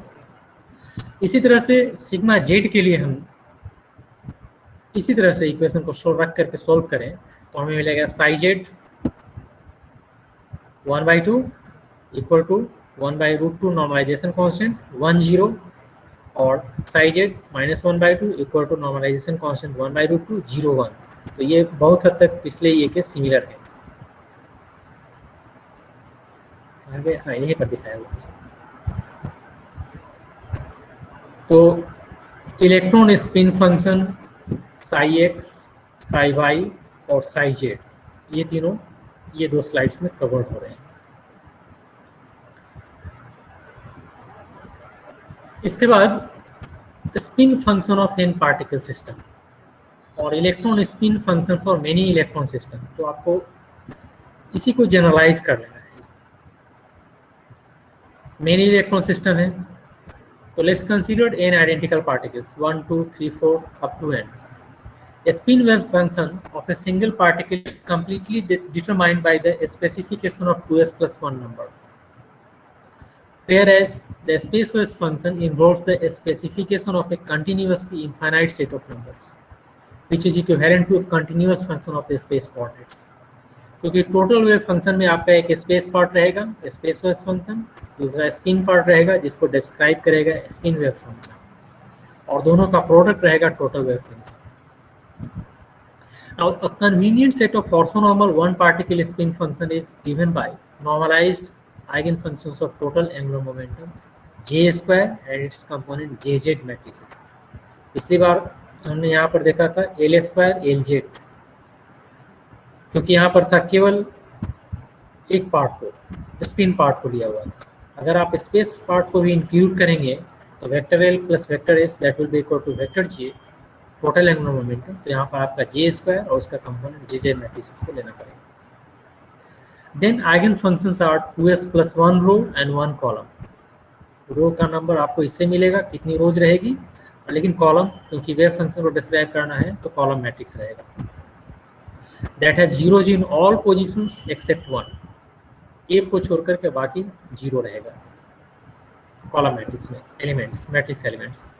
इसी तरह से सिग्मा जेड के लिए हम इसी तरह से इक्वेशन को रख करके सोल्व करें तो हमें मिलेगा psi z 1/2 equal to 1/√2 normalization constant 1 0, और psi z -1/2 equal to normalization constant 1/√2 0 1। तो ये बहुत हद तक पिछले ये के सिमिलर है। आगे हाँ यहीं पर दिखाया हुआ है। तो electron spin function psi x, psi y और साई जेड, ये तीनों ये 2 स्लाइड्स में कवर हो रहे हैं। इसके बाद spin function of N particle system और electron spin function for many electron system. तो आपको इसी को जनरलाइज कर लेना है। मेनी इलेक्ट्रॉन सिस्टम है तो let's consider n identical particles 1 2 3 4 up to n. A spin wave function of a single particle is completely determined by the specification of 2s plus 1 number, whereas the space wave function involves the specification of a continuously infinite set of numbers, which is equivalent to a continuous function of the space coordinates. क्योंकि total wave function में आपका एक space part रहेगा, space wave function, दूसरा spin part रहेगा जिसको describe करेगा spin wave function, और दोनों का प्रोडक्ट रहेगा total wave function. Now, a convenient set of orthonormal one-particle spin function is given by normalized eigenfunctions of total angular momentum J square and its component Jz matrices. पिछली बार हमने यहाँ पर देखा था L square Lz, क्योंकि यहाँ पर था केवल एक पार्ट को, स्पिन पार्ट को लिया हुआ था। अगर आप स्पेस पार्ट को भी इंक्लूड करेंगे तो vector L plus vector S that will be equal to vector J total angular momentum. तो यहाँ पर आपका J स्क्वायर और उसका कंपोनेंट Jz मैट्रिसेस को लेना पड़ेगा। Then eigen functions are 2s plus 1 row and 1 column. Row का नंबर आपको इससे मिलेगा कितनी रोज रहेगी, लेकिन कॉलम क्योंकि वेव फंक्शन को डिस्क्राइब करना है तो कॉलम मैट्रिक्स रहेगा। That have zeros in all positions except 1, एक को छोड़कर के बाकी 0 रहेगा कॉलम मैट्रिक्स में elements, matrix elements.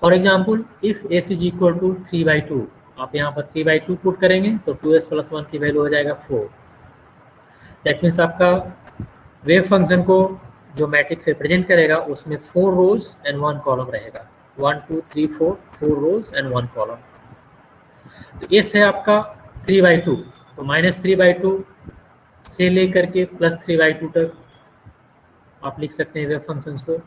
For example if S is equal to 3/2, आप यहाँ पर 3/2 पुट करेंगे तो 2s प्लस 1 की वैल्यू हो जाएगा 4। दैट मीन्स आपका वेव फंक्शन को जो मैट्रिक्स रिप्रेजेंट करेगा उसमें 4 रोज एंड 1 कॉलम रहेगा। 1 2 3 4 रोज एंड 1 कॉलम। तो S है आपका 3/2, तो -3/2 से लेकर के +3/2 तक आप लिख सकते हैं वेव फंक्शंस को।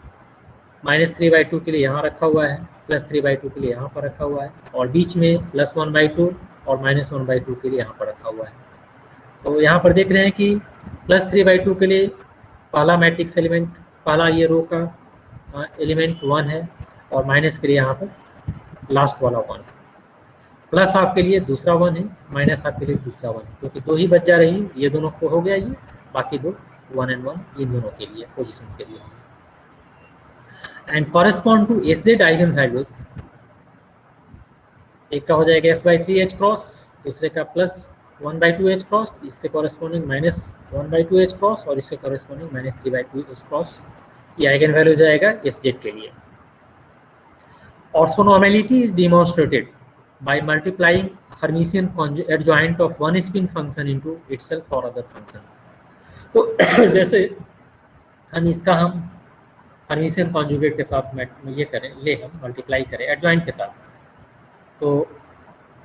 -3/2 के लिए यहाँ रखा हुआ है, +3/2 के लिए यहाँ पर रखा हुआ है, और बीच में +1/2 और -1/2 के लिए यहाँ पर रखा हुआ है। तो यहाँ पर देख रहे हैं कि +3/2 के लिए पहला मैट्रिक्स एलिमेंट, पहला ये रो का एलिमेंट 1 है, और माइनस के लिए यहाँ पर लास्ट वाला 1, प्लस हाफ के लिए दूसरा 1 है, माइनस हाफ के लिए तीसरा 1 है, क्योंकि 2 ही बच जा रही है। ये दोनों को हो गया, ये बाकी 2 1 and 1 इन दोनों के लिए पोजिशंस के लिए। And correspond to S Z eigen values. एक का हो जाएगा s बाई 3 h क्रॉस, दूसरे का प्लस 1 बाई 2 h क्रॉस, इसके corresponding minus 1 by 2 h cross और इसके corresponding minus 3 by 2 h cross. ये आइगन वैल्यू हो जाएगा एस जेड के लिए। Orthonormality is demonstrated by multiplying Hermitian adjoint of one spin function into itself or other function। तो जैसे हम Hermitian conjugate के साथ ये करें, हम मल्टीप्लाई करें एडजॉइंट के साथ, तो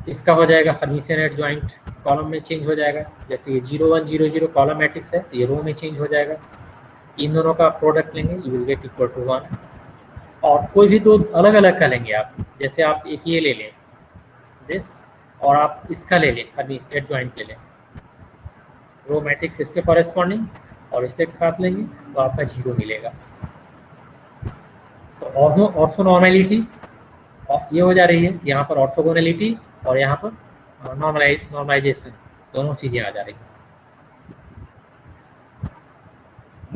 इसका हो जाएगा Hermitian एडजॉइंट कॉलम में चेंज हो जाएगा। जैसे ये 0 1 0 0 कॉलम मैट्रिक्स है तो ये रो में चेंज हो जाएगा। इन दोनों का प्रोडक्ट लेंगे, you will get equal to 1। और कोई भी दो अलग अलग का लेंगे आप, जैसे आप एक ये ले लें दिस और आप इसका ले लें, एडजॉइंट ले लें, रो मैट्रिक्स इसके कॉरेस्पॉन्डिंग और इसके साथ लेंगे तो आपका 0 मिलेगा। तो ऑर्थोनॉर्मेलिटी ये हो जा रही है, यहाँ पर ऑर्थोगोनलिटी और यहाँ पर नॉर्मलाइजेशन, दोनों चीज़ें आ जा रही हैं।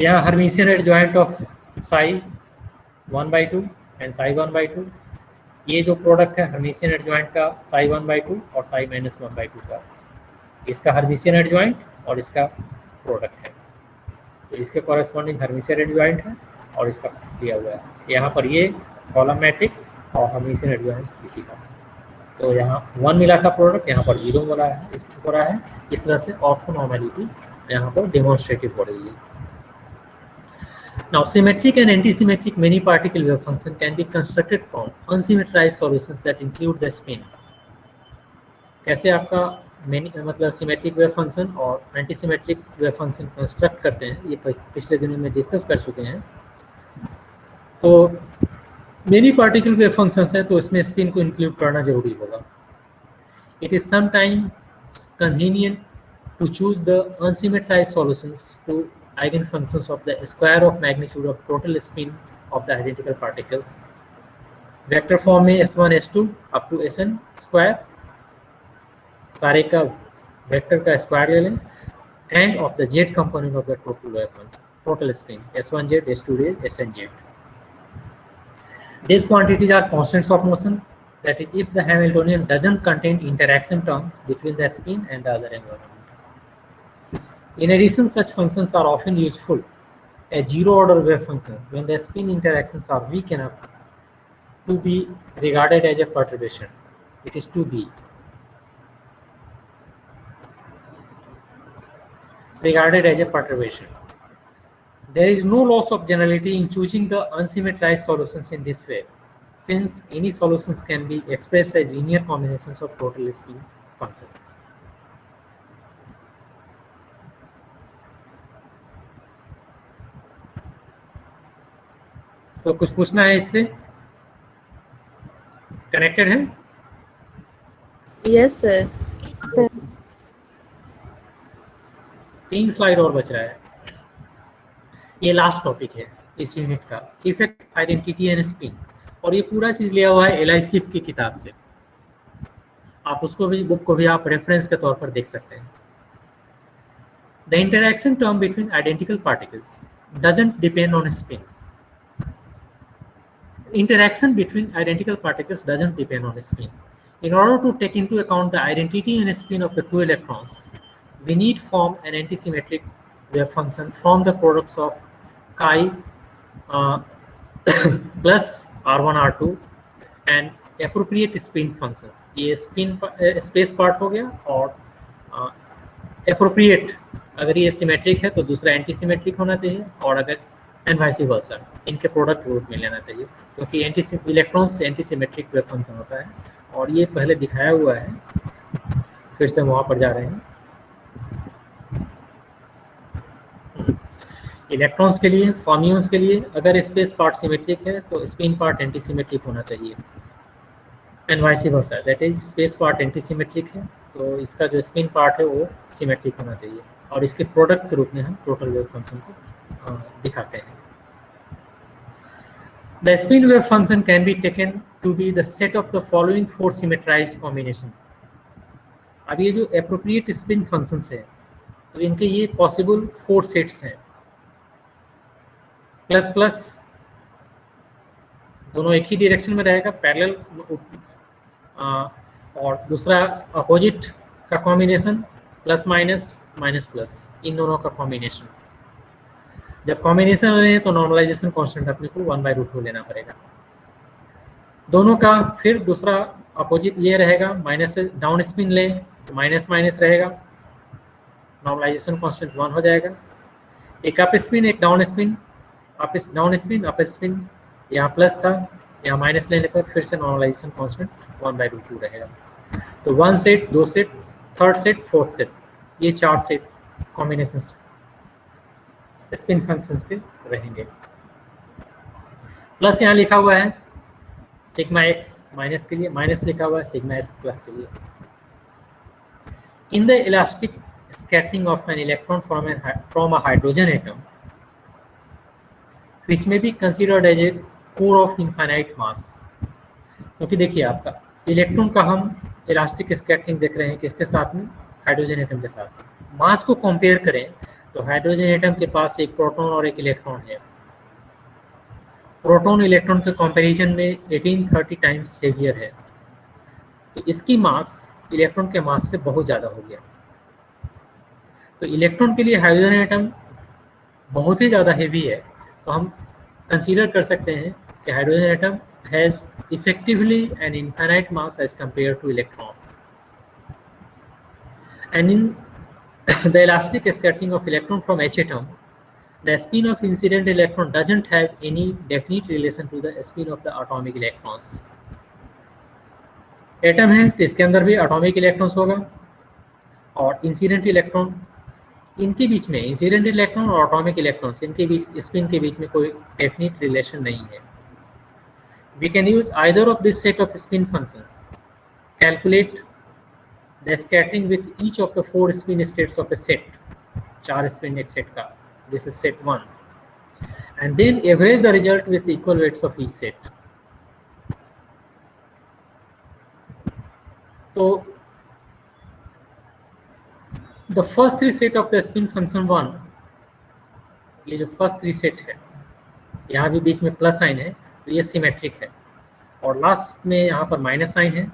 यहाँ Hermitian adjoint of Sai 1/2 and Sai 1/2, ये जो प्रोडक्ट है हर्मिशियन एडजॉइंट का साई 1/2 और साई माइनस 1/2 का, इसका हर्मिशियन एडजॉइंट और इसका प्रोडक्ट है, तो इसके कॉरेस्पॉन्डिंग हर्मिशियन एडजॉइंट है और इसका दिया हुआ है। यहाँ पर ये कॉलम मैट्रिक्स और हर्मिशियन एडजॉइंट इसी का, तो यहाँ 1 मिला का प्रोडक्ट यहाँ पर 0 मिला है, इस हो रहा है। इस तरह से ऑर्थोनॉर्मेलिटी यहाँ पर डेमोन्स्ट्रेटिव हो रही है। Now, symmetric and antisymmetric many particle wave function can be constructed from unsymmetrized solutions that include the spin। कैसे आपका मतलब सिमेट्रिक वेव फंक्शन और एंटीसिमेट्रिक वेव फंक्शन कंस्ट्रक्ट करते हैं, ये पिछले दिनों में डिस्कस कर चुके हैं। तो मेनी पार्टिकल वेव फंक्शंस हैं तो इसमें स्पिन को इंक्लूड करना जरूरी होगा। It is sometimes convenient to choose the unsymmetrized solutions to eigenfunctions of the square of magnitude of total spin of the identical particles। Vector form में s1 s2 up to sn square, सारे का vector का square ले लें, end of the z component of the total spin s1z s2z snz। These quantities are constants of motion, that is if the Hamiltonian doesn't contain interaction terms between the spin and the other environment। In addition, such functions are often useful as zero-order wave functions when the spin interactions are weak enough to be regarded as a perturbation। It is to be regarded as a perturbation। There is no loss of generality in choosing the unsymmetrized solutions in this way, since any solutions can be expressed as linear combinations of total spin functions। तो कुछ पूछना है इससे, connected है? Yes sir. 3 slide और बच रहा है, ये लास्ट टॉपिक है इस यूनिट का, इफेक्ट आइडेंटिटी एंड स्पिन। और ये पूरा चीज लिया हुआ है एलाइसिफ की किताब से, आप उसको भी, बुक को भी आप रेफरेंस के तौर पर देख सकते हैं। The interaction term between identical particles doesn't depend on spin. Interaction between identical particles doesn't depend on spin. In order to take into account the identity and spin of the two electrons, we need form an antisymmetric wave function from the products of chi plus r1 r2 and appropriate spin functions। ये spin space part हो गया, और appropriate अगर ये symmetric है तो दूसरा antisymmetric होना चाहिए, और अगर एंड वाइस वर्सा इनके प्रोडक्ट रूप में लेना चाहिए, क्योंकि इलेक्ट्रॉन से एंटीसिमेट्रिक वेव फंक्शन होता है। और ये पहले दिखाया हुआ है, फिर से वहाँ पर जा रहे हैं। इलेक्ट्रॉन्स के लिए, फॉर्मियंस के लिए अगर स्पेस पार्ट सिमेट्रिक है तो स्पिन पार्ट एंटीसिमेट्रिक होना चाहिए, and vice versa, that is space part antisymmetric है तो इसका जो स्पिन पार्ट है वो सिमेट्रिक होना चाहिए, और इसके प्रोडक्ट के रूप में हम टोटल वेव फंक्शन को दिखाते हैं। The spin wave function can be taken to be the set of the following 4 symmetrized combination। अब ये जो appropriate spin functions है तो इनके ये possible 4 सेट्स हैं, प्लस प्लस दोनों एक ही डायरेक्शन में रहेगा पैरेलल, और दूसरा अपोजिट का combination plus minus minus plus, इन दोनों का कॉम्बिनेशन। जब कॉम्बिनेशन हो रहे हैं तो नॉर्मलाइजेशन कांस्टेंट अपने को 1/√2 लेना पड़ेगा दोनों का। फिर दूसरा अपोजिट ये रहेगा, माइनस से डाउन स्पिन ले तो माइनस माइनस रहेगा, नॉर्मलाइजेशन कांस्टेंट 1 हो जाएगा। एक अप स्पिन एक down spin, down spin up spin, यहाँ प्लस था यहाँ माइनस लेने पर फिर से नॉर्मलाइजेशन कांस्टेंट 1/√2 रहेगा। तो 1 set, 2 set, 3rd set, 4th set, ये 4 सेट कॉम्बिनेशन स्पिन फंक्शंस के रहेंगे। प्लस यहाँ लिखा हुआ है सिग्मा एक्स माइनस के लिए, माइनस लिखा हुआ है सिग्मा एस प्लस के लिए। इन the elastic scattering of an electron from a hydrogen atom, which may be considered as a core of infinite mass। क्योंकि देखिए आपका इलेक्ट्रॉन का हम इलास्टिक स्कैटरिंग देख रहे हैं किसके साथ में, हाइड्रोजन एटम के साथ। मास को कंपेयर करें तो हाइड्रोजन एटम के पास एक प्रोटॉन और एक इलेक्ट्रॉन है। प्रोटॉन इलेक्ट्रॉन के कंपैरिजन में 1830 टाइम्स हेवियर है, तो इसकी मास इलेक्ट्रॉन के मास से बहुत ज़्यादा हो गया। तो इलेक्ट्रॉन के लिए हाइड्रोजन एटम बहुत ही ज़्यादा हेवी है, तो हम कंसीडर कर सकते हैं कि hydrogen atom has effectively an infinite mass as compare to electron. And in the elastic scattering of electron from H atom, the spin of incident electron doesn't have any definite relation to the spin of the atomic electrons। Atom है तो इसके अंदर भी atomic electrons होगा, और incident electron इनके बीच में, incident electron और एटॉमिक इलेक्ट्रॉन्स इनके बीच, स्पिन के बीच में कोई डेफिनेट रिलेशन नहीं है। We can use either of this set of spin functions, calculate the scattering with each of the 4 spin states of a set, 4 spin एक सेट का, this is set 1, and then average the result with equal weights of each set. तो the first 3 set of the spin function 1, ये जो first 3 set है, यहाँ भी बीच में plus sign है तो ये सिमेट्रिक है, और लास्ट में यहाँ पर माइनस साइन है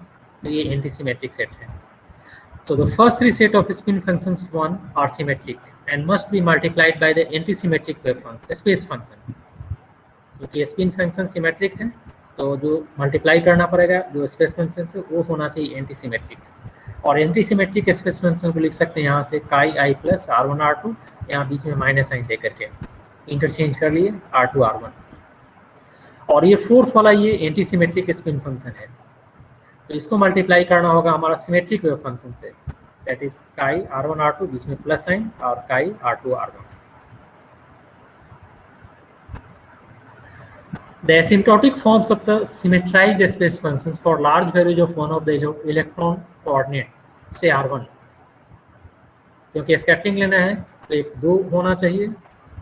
तो ये एंटी सिमेट्रिक सेट है। So the first 3 set of spin functions 1 are symmetric and must be multiplied by the anti symmetric wave function, space function. क्योंकि स्पिन फंक्शन सिमेट्रिक है तो जो मल्टीप्लाई करना पड़ेगा जो स्पेस फंक्शन से वो होना चाहिए एंटी सिमेट्रिक, और एंटी सिमेट्रिक स्पेस फंक्शन को लिख सकते हैं यहाँ से काई आई प्लस R1 R2, यहाँ बीच में माइनस साइन दे करके इंटरचेंज कर लिए R2 R1, और ये 4th वाला ये एंटी सिमेट्रिक स्पिन फंक्शन है, तो इसको मल्टीप्लाई करना होगा हमारा सिमेट्रिक वेव फंक्शन से, दैट इज काई R1 R2 बीच में प्लस साइन और काई R2 R1। The asymptotic forms of the symmetrized space functions for large values of one of the electron coordinate, say R1, क्योंकि scattering लेना है तो एक 2 होना चाहिए,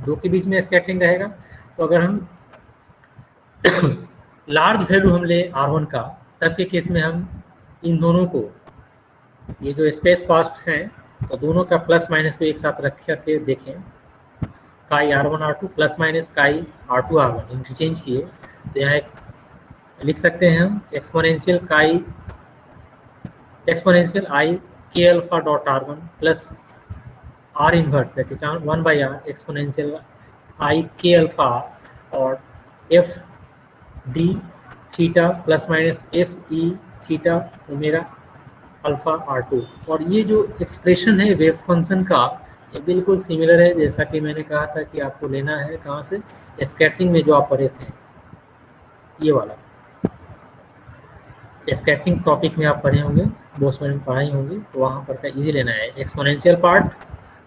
2 के बीच में स्कैटरिंग रहेगा। तो अगर हम लार्ज वैल्यू हम ले R1 का, तब के केस में हम इन दोनों को, ये जो स्पेस फास्ट हैं तो दोनों का प्लस माइनस को एक साथ रख करके देखें, काई R1 R2 प्लस माइनस काई R2 R1 इंटरचेंज किए तो यहाँ एक लिख सकते हैं हम एक्सपोनेंशियल काई, exponential I K alpha dot R1 plus R inverse that is 1/r exponential I K alpha और F D theta plus minus F E theta omega alpha R2। और ये जो एक्सप्रेशन है वेव फंक्शन का ये बिल्कुल similar है, जैसा कि मैंने कहा था कि आपको लेना है कहाँ से, स्कैटरिंग में जो आप पढ़े थे, ये वाला स्कैटरिंग टॉपिक में आप पढ़े होंगे, बोसमैन में पढ़ाई होंगी, तो वहाँ पर का इजी लेना है, एक्सपोनेंशियल पार्ट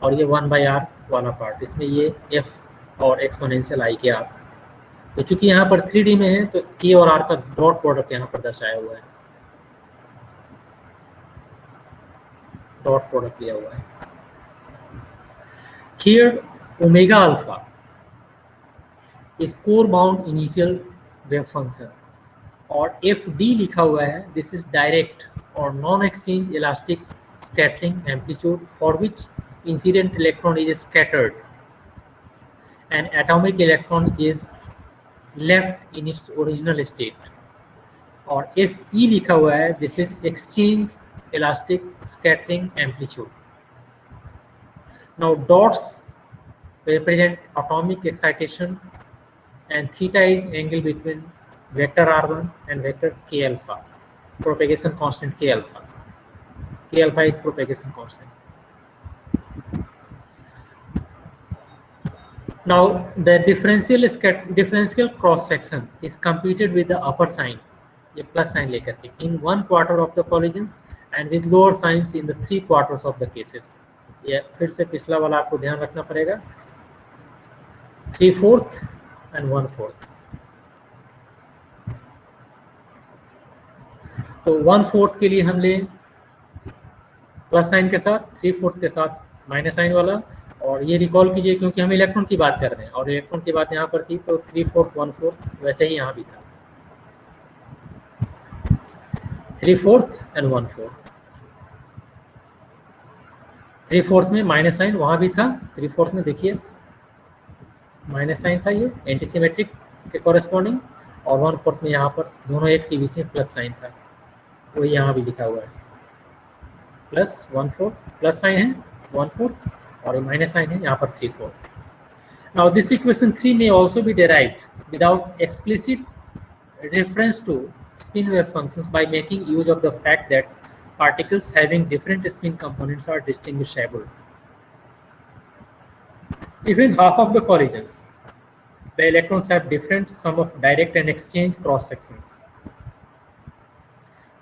और ये 1/r वाला पार्ट, इसमें ये f और एक्सपोनेंशियल आई के आर। तो चूंकि यहाँ पर 3D में है तो k और r का डॉट प्रोडक्ट यहाँ पर दर्शाया हुआ है, डॉट प्रोडक्ट लिया हुआ है। Here omega alpha is core bound initial wave function, और FD लिखा हुआ है, this is direct or non-exchange elastic scattering amplitude for which incident electron is scattered and atomic electron is left in its original state, और if E लिखा हुआ है this is exchange elastic scattering amplitude. Now dots represent atomic excitation and theta is angle between vector r1 and vector k alpha, propagation constant k alpha. K alpha is propagation constant. Now the differential cross section is computed with the upper sign, ये plus sign लेकर के, in 1/4 of the collisions and with lower signs in the 3/4 of the cases. ये फिर से पिछला वाला आपको ध्यान रखना पड़ेगा, 3/4 and 1/4. तो 1/4 के लिए हम ले प्लस साइन के साथ, 3/4 के साथ माइनस साइन वाला. और ये रिकॉल कीजिए क्योंकि हम इलेक्ट्रॉन की बात कर रहे हैं और इलेक्ट्रॉन की बात यहाँ पर थी, तो 3/4 1/4 वैसे ही यहाँ भी था, 3/4 and 1/4. 3/4 में माइनस साइन वहाँ भी था, 3/4 में देखिए माइनस साइन था ये एंटीसिमेट्रिक के कॉरेस्पॉन्डिंग, और 1/4 में यहाँ पर दोनों एफ के बीच में प्लस साइन था, वही यहाँ भी लिखा हुआ है, प्लस 1/4 प्लस साइन है 1/4 और माइनस साइन है यहाँ पर 3/4. Now this equation 3 may also be derived without explicit reference to spin wave functions by making use of the fact that particles having different spin components are distinguishable. If in half of the collisions the electrons have different sum of direct and exchange cross sections,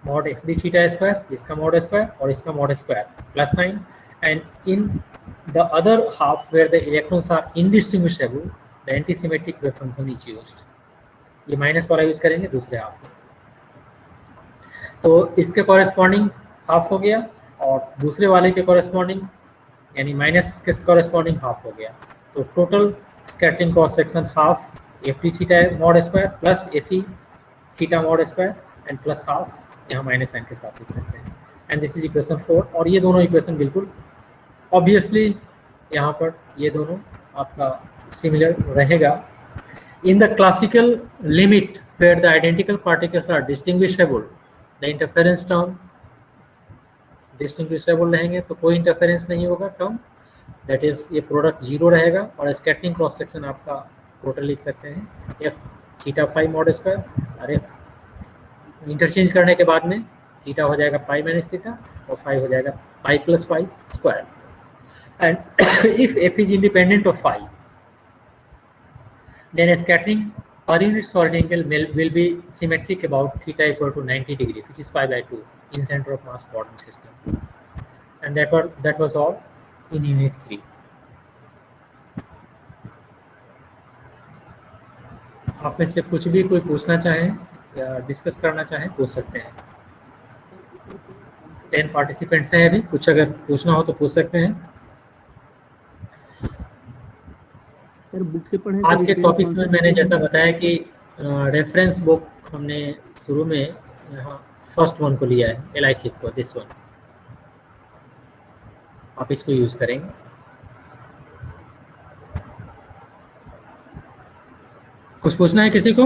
mod f d theta square, इसका mod square और इसका mod square plus sign, and in the other half where the electrons are indistinguishable the antisymmetric wave function is used. ये minus वाला use करेंगे दूसरे half में, तो इसके कॉरेस्पॉन्डिंग हाफ हो गया और दूसरे वाले के कॉरेस्पॉन्डिंग यानी माइनस के कॉरेस्पॉन्डिंग हाफ हो गया. तो total scattering cross section half F T theta mod square plus F E theta mod square and plus half, यहाँ माइनस साइन के साथ लिख सकते हैं. And this is equation 4. और ये दोनों इक्वेशन बिल्कुल ऑब्वियसली यहाँ पर ये दोनों आपका सिमिलर रहेगा. In the classical limit where the identical particles are distinguishable the interference term distinguishable रहेंगे तो कोई इंटरफेरेंस नहीं होगा टर्म, दैट इज ये प्रोडक्ट 0 रहेगा. और स्कैटरिंग क्रॉस सेक्शन आपका टोटल लिख सकते हैं f theta phi mod square, अरे इंटरचेंज करने के बाद में थीटा हो जाएगा पाई माइनस थीटा और फाइव हो जाएगा pi plus phi square. And if f is independent of five then a scattering per unit solid angle will be symmetric about theta equal to 90 degree, which is pi by 2 in center of mass quantum system. And that was all in unit 3. आप में से कुछ भी कोई पूछना चाहें या discuss करना चाहें पूछ सकते हैं. 10 पार्टिसिपेंट्स हैं अभी, कुछ अगर पूछना हो तो पूछ सकते हैं. सर बुक से पढ़े आज के टॉपिक्स में मैंने जैसा बताया कि रेफरेंस बुक हमने शुरू में यहाँ फर्स्ट वन को लिया है, LIC को, दिस वन आप इसको यूज करेंगे. कुछ पूछना है किसी को?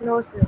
No sir.